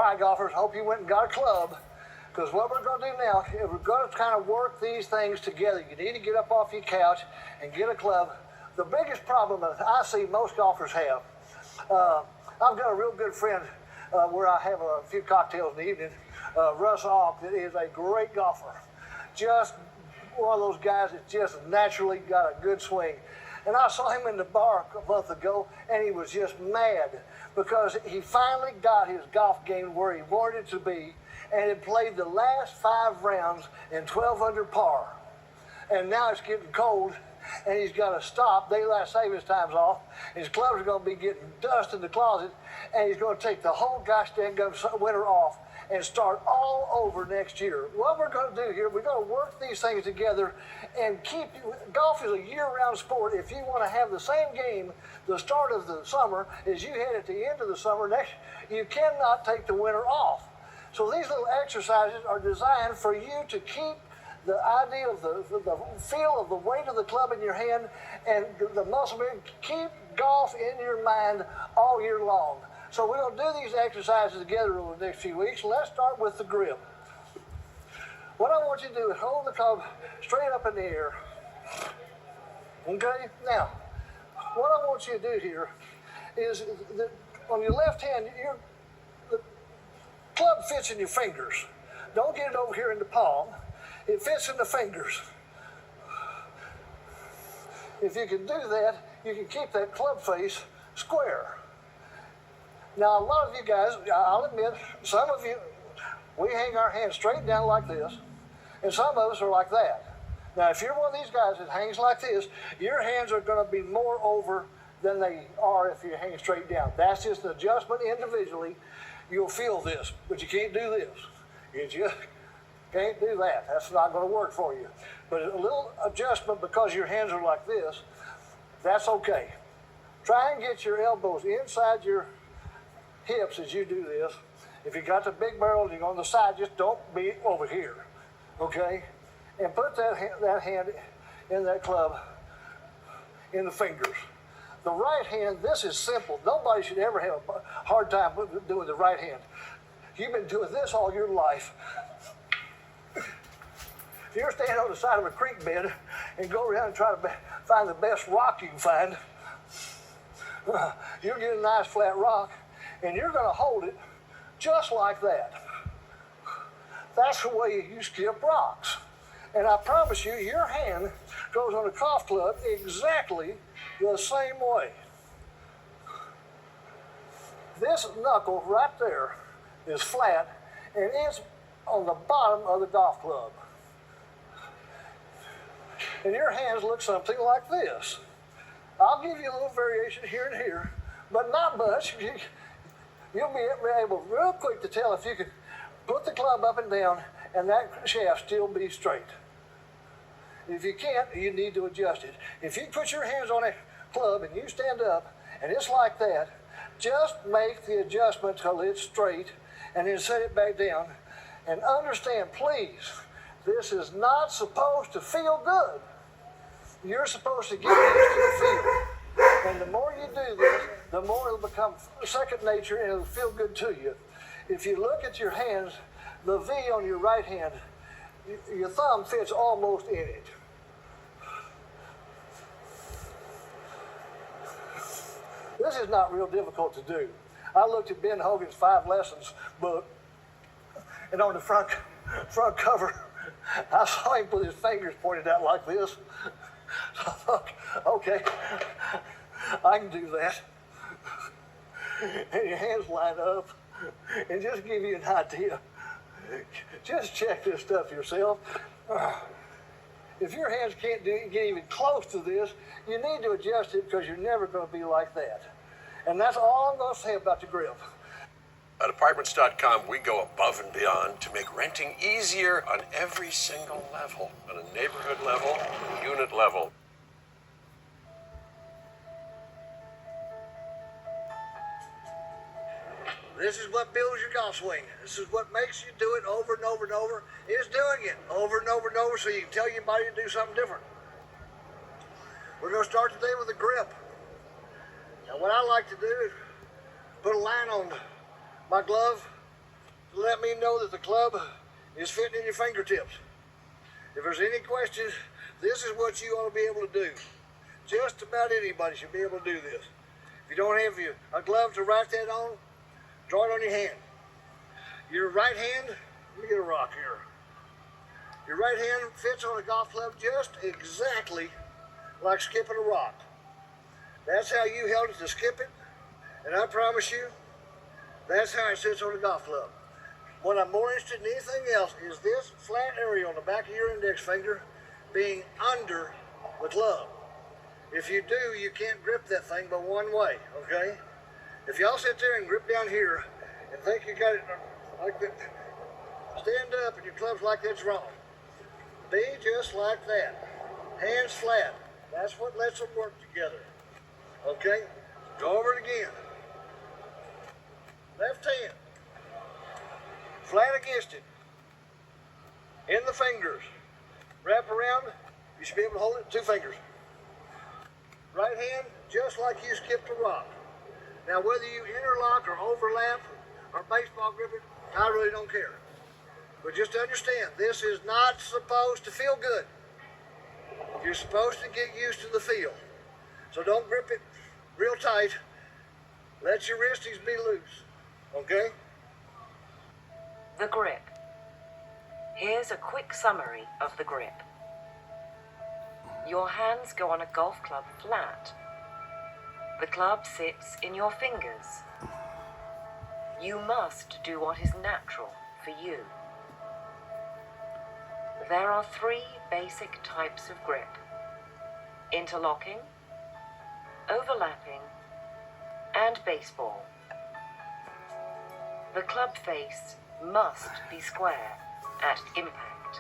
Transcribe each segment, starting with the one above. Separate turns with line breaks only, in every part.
right, golfers, hope you went and got a club, because what we're going to do now is we're going to kind of work these things together. You need to get up off your couch and get a club. The biggest problem that I see most golfers have, I've got a real good friend where I have a few cocktails in the evening, Russ Ogg, that is a great golfer. Just one of those guys that just naturally got a good swing. And I saw him in the bar a month ago, and he was just mad because he finally got his golf game where he wanted it to be, and had played the last 5 rounds in 12 under par. And now it's getting cold, and he's got to stop. Daylight savings time's off. His clubs are going to be getting dust in the closet, and he's going to take the whole gosh dang winter off and start all over next year. What we're going to do here, we're going to work these things together and keep, golf is a year-round sport. If you want to have the same game the start of the summer as you had at the end of the summer, you cannot take the winter off. So these little exercises are designed for you to keep the idea of the feel of the weight of the club in your hand and the muscle memory, keep golf in your mind all year long. So we're going to do these exercises together over the next few weeks. Let's start with the grip. What I want you to do is hold the club straight up in the air. Okay? Now, what I want you to do here is that on your left hand, the club fits in your fingers. Don't get it over here in the palm. It fits in the fingers. If you can do that, you can keep that club face square. Now, a lot of you guys, I'll admit, some of you, we hang our hands straight down like this, and some of us are like that. Now, if you're one of these guys that hangs like this, your hands are going to be more over than they are if you hang straight down. That's just an adjustment individually. You'll feel this, but you can't do this. You just can't do that. That's not going to work for you. But a little adjustment because your hands are like this, that's okay. Try and get your elbows inside your hips as you do this. If you got the big barrel and you're on the side, just don't be over here, okay? And put that hand in that club in the fingers. The right hand, this is simple. Nobody should ever have a hard time doing the right hand. You've been doing this all your life. If you're standing on the side of a creek bed and go around and try to find the best rock you can find, you'll get a nice flat rock, and you're going to hold it just like that. That's the way you skip rocks. And I promise you, your hand goes on a golf club exactly the same way. This knuckle right there is flat, and it's on the bottom of the golf club. And your hands look something like this. I'll give you a little variation here and here, but not much. You'll be able real quick to tell if you can put the club up and down and that shaft still be straight. If you can't, you need to adjust it. If you put your hands on a club and you stand up and it's like that, just make the adjustment till it's straight and then set it back down. And understand, please, this is not supposed to feel good. You're supposed to get used to the feel. And the more you do this, the more it'll become second nature and it'll feel good to you. If you look at your hands, the V on your right hand, your thumb fits almost in it. This is not real difficult to do. I looked at Ben Hogan's 5 Lessons book, and on the front cover, I saw him with his fingers pointed out like this. So I thought, okay, I can do that. And your hands line up, and just give you an idea. Just check this stuff yourself. If your hands can't get even close to this, you need to adjust it because you're never going to be like that. And that's all I'm going to say about the grip.
At Apartments.com, we go above and beyond to make renting easier on every single level, on a neighborhood level, a unit level.
This is what builds your golf swing. This is what makes you do it over and over and over. Is doing it over and over and over so you can tell your body to do something different. We're going to start today with a grip. Now what I like to do is put a line on my glove let me know that the club is fitting in your fingertips. If there's any questions, this is what you ought to be able to do. Just about anybody should be able to do this. If you don't have a glove to write that on, draw it on your hand. Your right hand, let me get a rock here. Your right hand fits on a golf club just exactly like skipping a rock. That's how you held it to skip it, and I promise you, that's how it sits on a golf club. What I'm more interested in anything else is this flat area on the back of your index finger being under the club. If you do, you can't grip that thing but one way, okay? If y'all sit there and grip down here and think you got it like that, stand up and your club's like that's wrong. Be just like that. Hands flat. That's what lets them work together. Okay? Go over it again. Left hand. Flat against it. In the fingers. Wrap around. You should be able to hold it in 2 fingers. Right hand, just like you skipped a rock. Now, whether you interlock or overlap or baseball grip it, I really don't care. But just understand, this is not supposed to feel good. You're supposed to get used to the feel. So don't grip it real tight. Let your wristies be loose, okay?
The grip. Here's a quick summary of the grip. Your hands go on a golf club flat. The club sits in your fingers. You must do what is natural for you. There are 3 basic types of grip: interlocking, overlapping, and baseball. The club face must be square at impact.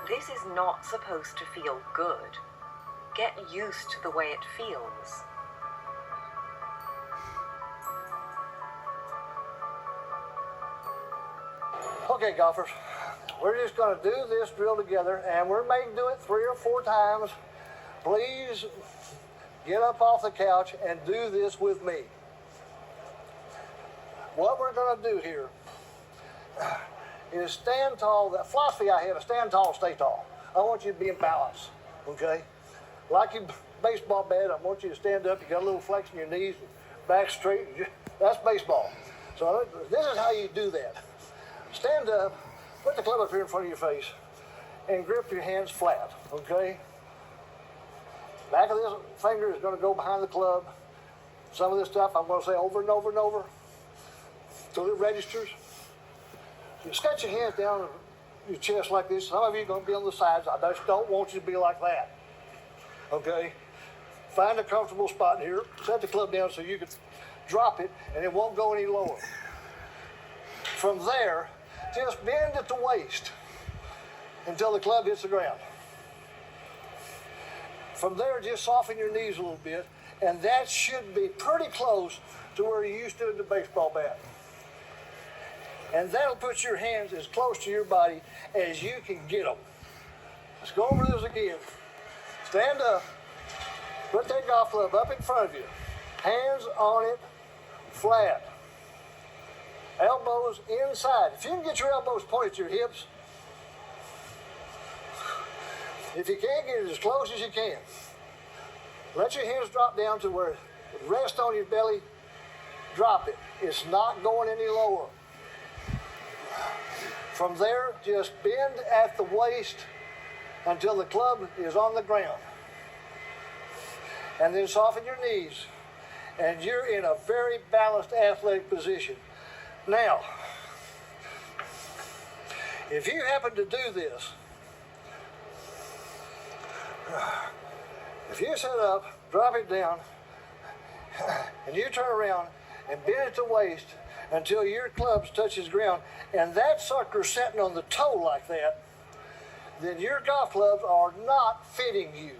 This is not supposed to feel good. Get used to the way it feels.
Okay, golfers, we're just going to do this drill together, and we're making do it 3 or 4 times. Please get up off the couch and do this with me. What we're going to do here is stand tall. That philosophy I have is stand tall, stay tall. I want you to be in balance, okay? Like your baseball bat, I want you to stand up. You got a little flex in your knees, back straight. That's baseball. So this is how you do that. Stand up, put the club up here in front of your face, and grip your hands flat, okay? Back of this finger is going to go behind the club. Some of this stuff I'm going to say over and over and over till it registers. You scratch your hands down your chest like this. Some of you are going to be on the sides. I just don't want you to be like that, okay? Find a comfortable spot here. Set the club down so you can drop it, and it won't go any lower. From there, just bend at the waist until the club hits the ground. From there, just soften your knees a little bit, and that should be pretty close to where you used to in the baseball bat. And that'll put your hands as close to your body as you can get them. Let's go over this again. Stand up, put that golf club up in front of you, hands on it, flat. Elbows inside. If you can get your elbows pointed to your hips, if you can't, get it as close as you can. Let your hands drop down to where it rests on your belly. Drop it. It's not going any lower. From there, just bend at the waist until the club is on the ground. And then soften your knees. And you're in a very balanced athletic position. Now, if you happen to do this, if you sit up, drop it down, and you turn around and bend at the waist until your clubs touches ground, and that sucker's sitting on the toe like that, then your golf clubs are not fitting you.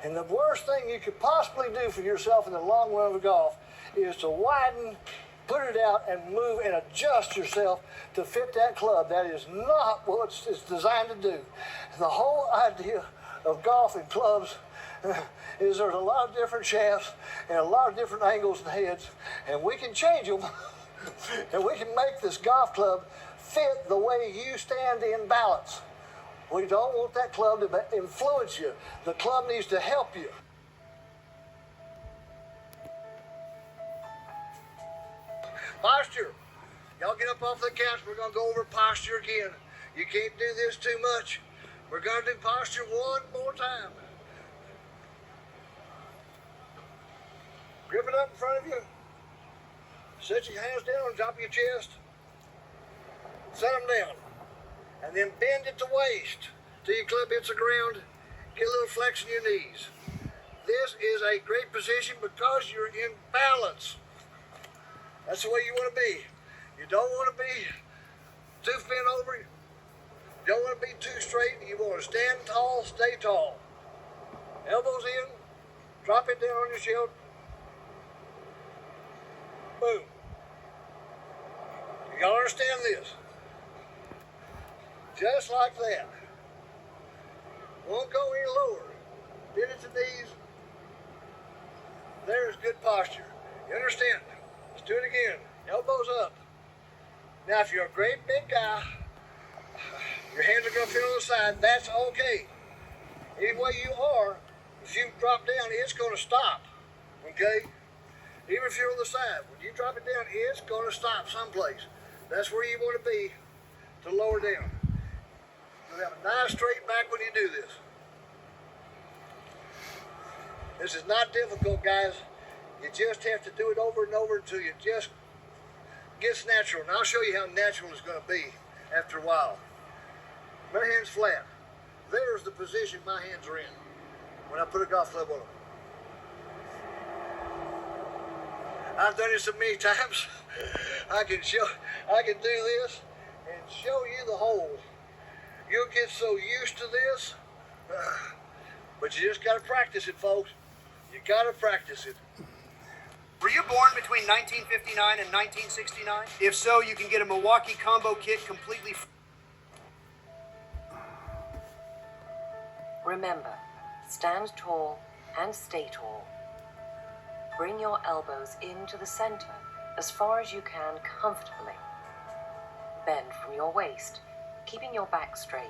And the worst thing you could possibly do for yourself in the long run of golf is to widen, put it out, and move and adjust yourself to fit that club. That is not what it's designed to do. The whole idea of golf and clubs is there's a lot of different shafts and a lot of different angles and heads, and we can change them and we can make this golf club fit the way you stand in balance. We don't want that club to influence you. The club needs to help you. Posture. Y'all get up off the couch. We're going to go over posture again. You can't do this too much. We're going to do posture one more time. Grip it up in front of you. Set your hands down on top of your chest. Set them down. And then bend at the waist till your club hits the ground. Get a little flex in your knees. This is a great position because you're in balance. That's the way you want to be. You don't want to be too bent over. You don't want to be too straight. You want to stand tall, stay tall. Elbows in. Drop it down on your shield. Boom. You gotta understand this. Just like that. Won't go any lower. Bend at the knees. There's good posture. You understand? Let's do it again. Elbows up. Now, if you're a great big guy, your hands are gonna fit on the side. That's okay. Any way you are, if you drop down, it's gonna stop. Okay? Even if you're on the side, when you drop it down, it's going to stop someplace. That's where you want to be to lower down. You'll have a nice straight back when you do this. This is not difficult, guys. You just have to do it over and over until it just gets natural. And I'll show you how natural it's going to be after a while. My hands flat. There's the position my hands are in when I put a golf club on them. I've done it so many times. I can do this and show you the hole. You'll get so used to this, but you just got to practice it, folks. You got to practice it.
Were you born between 1959 and 1969? If so, you can get a Milwaukee combo kit completely free.
Remember, stand tall and stay tall. Bring your elbows into the center as far as you can comfortably. Bend from your waist, keeping your back straight.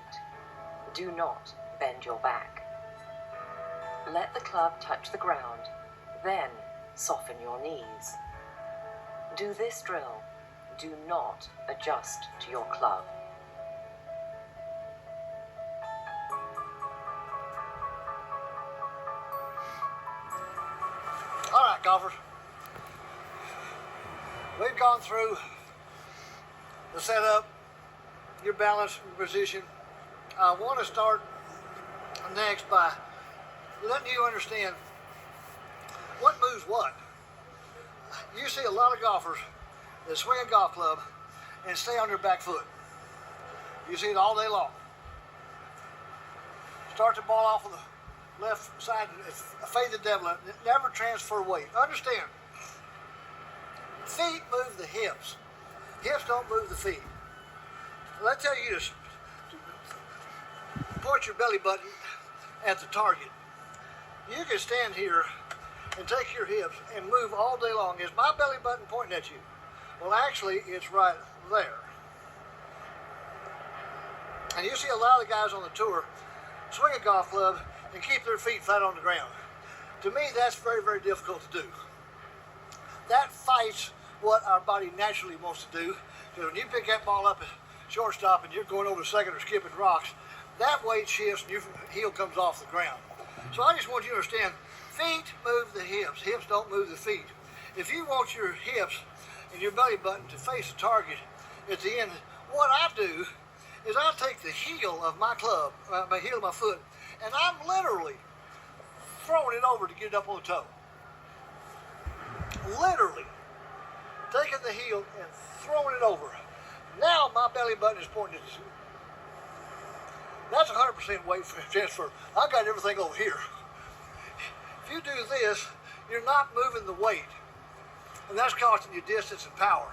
Do not bend your back. Let the club touch the ground, then soften your knees. Do this drill. Do not adjust to your club.
All right, golfers. We've gone through the setup, your balance position. I want to start next by letting you understand what moves what. You see a lot of golfers that swing a golf club and stay on their back foot. You see it all day long. Start the ball off of the left side, fade the devil, never transfer weight. Understand, feet move the hips. Hips don't move the feet. Let's tell you to point your belly button at the target. You can stand here and take your hips and move all day long. Is my belly button pointing at you? Well, actually, it's right there. And you see a lot of the guys on the tour swing a golf club and keep their feet flat on the ground. To me, that's very, very difficult to do. That fights what our body naturally wants to do. Because when you pick that ball up at shortstop and you're going over second or skipping rocks, that weight shifts and your heel comes off the ground. So I just want you to understand, feet move the hips. Hips don't move the feet. If you want your hips and your belly button to face the target at the end, what I do is I take the heel of my club, my heel of my foot, and I'm literally throwing it over to get it up on the toe. Literally taking the heel and throwing it over. Now my belly button is pointing at the That's 100% weight transfer. I got everything over here. If you do this, you're not moving the weight, and that's costing you distance and power.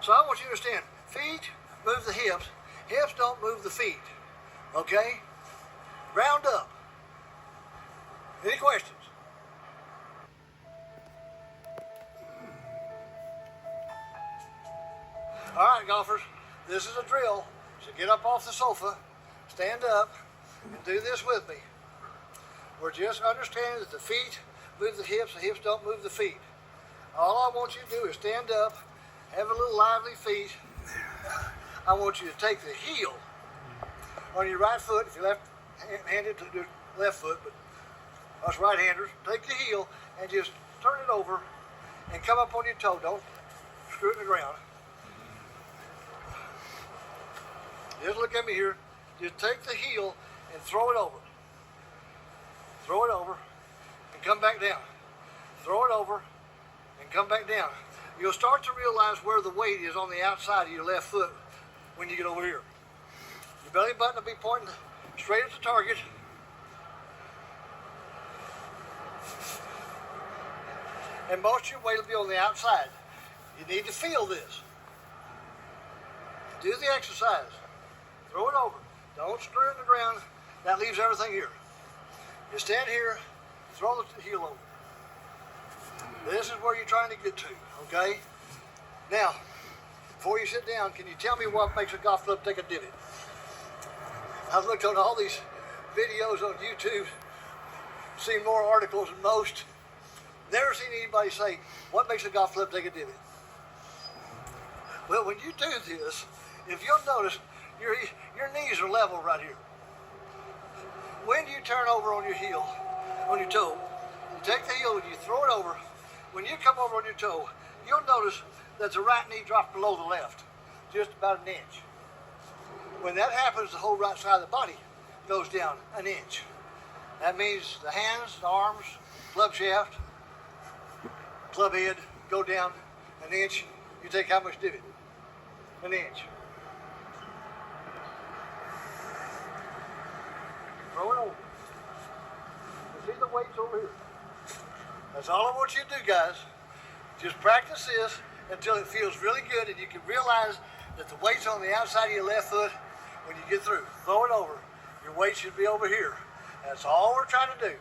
So I want you to understand, feet move the hips. Hips don't move the feet. Okay? Round up. Any questions? All right, golfers, this is a drill. So get up off the sofa, stand up, and do this with me. We're just understanding that the feet move the hips don't move the feet. All I want you to do is stand up, have a little lively feet. I want you to take the heel on your right foot. If you're left-handed, to do left foot, but us right-handers, take the heel and just turn it over and come up on your toe. Don't screw it in the ground. Just look at me here. Just take the heel and throw it over. Throw it over and come back down. Throw it over and come back down. You'll start to realize where the weight is on the outside of your left foot when you get over here. Your belly button will be pointing straight at the target. And most of your weight will be on the outside. You need to feel this. Do the exercise. Throw it over. Don't screw it in the ground. That leaves everything here. You stand here, throw the heel over. This is where you're trying to get to, okay? Now, before you sit down, can you tell me what makes a golf club take a divot? I've looked on all these videos on YouTube, seen more articles than most. Never seen anybody say, what makes a golf club take a divot? Well, when you do this, if you'll notice, your knees are level right here. When you turn over on your heel, on your toe, you take the heel and you throw it over. When you come over on your toe, you'll notice that the right knee drops below the left, just about an inch. When that happens, the whole right side of the body goes down an inch. That means the hands, the arms, club shaft, club head go down an inch. You take how much divot? An inch. Throw it over. You see the weights over here? That's all I want you to do, guys. Just practice this until it feels really good and you can realize that the weight's on the outside of your left foot when you get through. Throw it over. Your weight should be over here. That's all we're trying to do.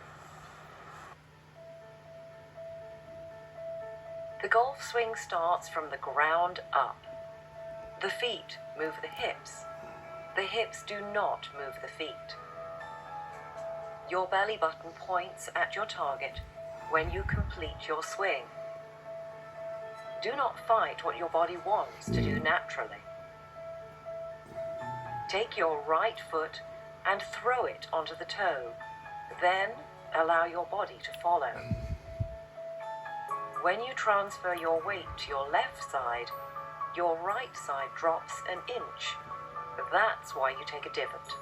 The golf swing starts from the ground up. The feet move the hips. The hips do not move the feet. Your belly button points at your target when you complete your swing. Do not fight what your body wants to do naturally. Take your right foot and throw it onto the toe. Then allow your body to follow. When you transfer your weight to your left side, your right side drops an inch. That's why you take a divot.